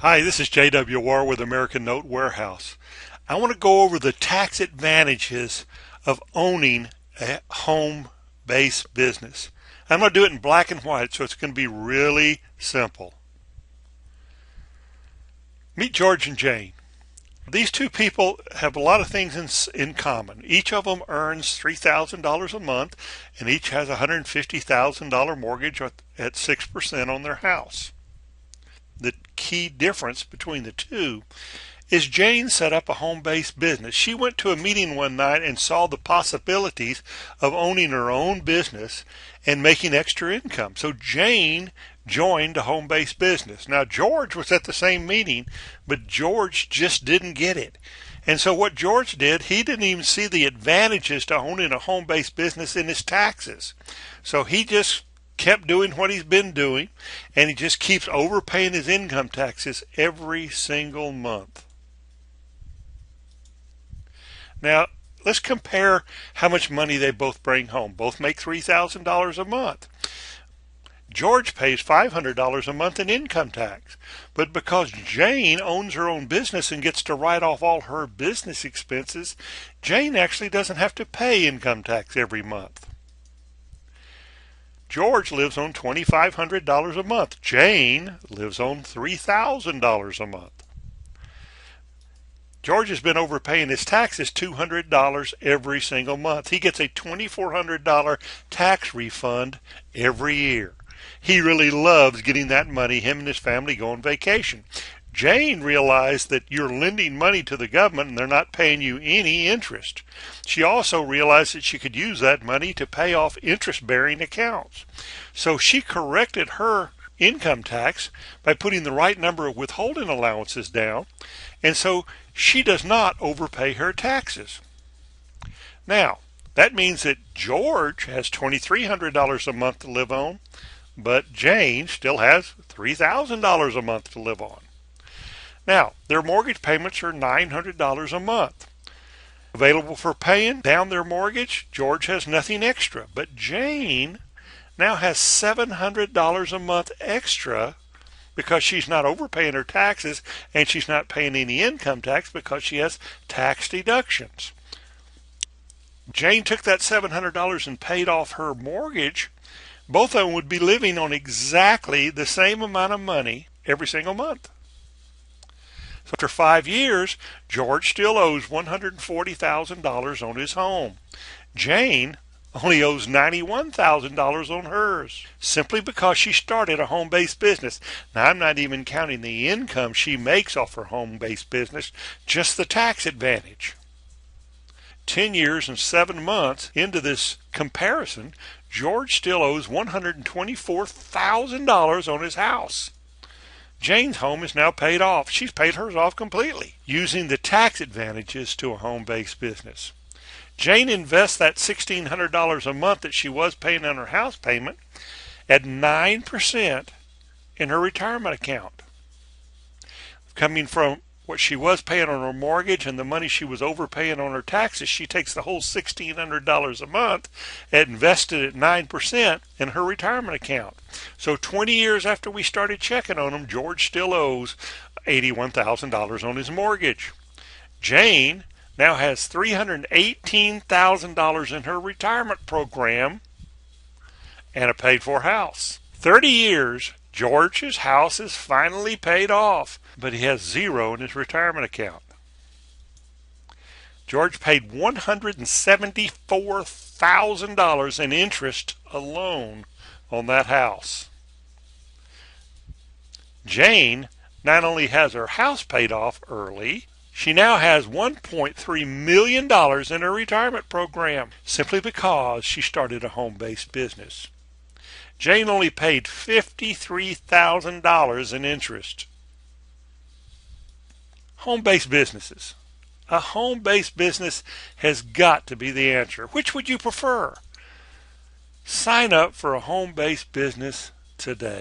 Hi, this is J.W. Warr with American Note Warehouse. I want to go over the tax advantages of owning a home-based business. I'm going to do it in black and white, so it's going to be really simple. Meet George and Jane. These two people have a lot of things in common. Each of them earns $3,000 a month, and each has a $150,000 mortgage at 6% on their house. The key difference between the two is Jane set up a home-based business. She went to a meeting one night and saw the possibilities of owning her own business and making extra income. So Jane joined a home-based business. Now George was at the same meeting, but George just didn't get it. And so what George did, he didn't even see the advantages to owning a home-based business in his taxes. So he just kept doing what he's been doing, and he just keeps overpaying his income taxes every single month. Now, let's compare how much money they both bring home. Both make $3,000 a month. George pays $500 a month in income tax, but because Jane owns her own business and gets to write off all her business expenses, Jane actually doesn't have to pay income tax every month. George lives on $2,500 a month. Jane lives on $3,000 a month. George has been overpaying his taxes $200 every single month. He gets a $2,400 tax refund every year. He really loves getting that money. Him and his family go on vacation. Jane realized that you're lending money to the government and they're not paying you any interest. She also realized that she could use that money to pay off interest-bearing accounts. So she corrected her income tax by putting the right number of withholding allowances down, and so she does not overpay her taxes. Now, that means that George has $2,300 a month to live on, but Jane still has $3,000 a month to live on. Now, their mortgage payments are $900 a month. Available for paying down their mortgage, George has nothing extra, but Jane now has $700 a month extra because she's not overpaying her taxes and she's not paying any income tax because she has tax deductions. Jane took that $700 and paid off her mortgage. Both of them would be living on exactly the same amount of money every single month. So after 5 years, George still owes $140,000 on his home. Jane only owes $91,000 on hers, simply because she started a home-based business. Now, I'm not even counting the income she makes off her home-based business, just the tax advantage. 10 years and 7 months into this comparison, George still owes $124,000 on his house. Jane's home is now paid off. She's paid hers off completely, using the tax advantages to a home-based business. Jane invests that $1,600 a month that she was paying on her house payment at 9% in her retirement account. Coming from what she was paying on her mortgage and the money she was overpaying on her taxes, she takes the whole $1,600 a month and invested at 9% in her retirement account. So 20 years after we started checking on him, George still owes $81,000 on his mortgage. Jane now has $318,000 in her retirement program and a paid-for house. 30 years, George's house is finally paid off, but he has zero in his retirement account. George paid $174,000 in interest alone on that house. Jane not only has her house paid off early, she now has $1.3 million in her retirement program, simply because she started a home-based business. Jane only paid $53,000 in interest. Home-based businesses. A home-based business has got to be the answer. Which would you prefer? Sign up for a home-based business today.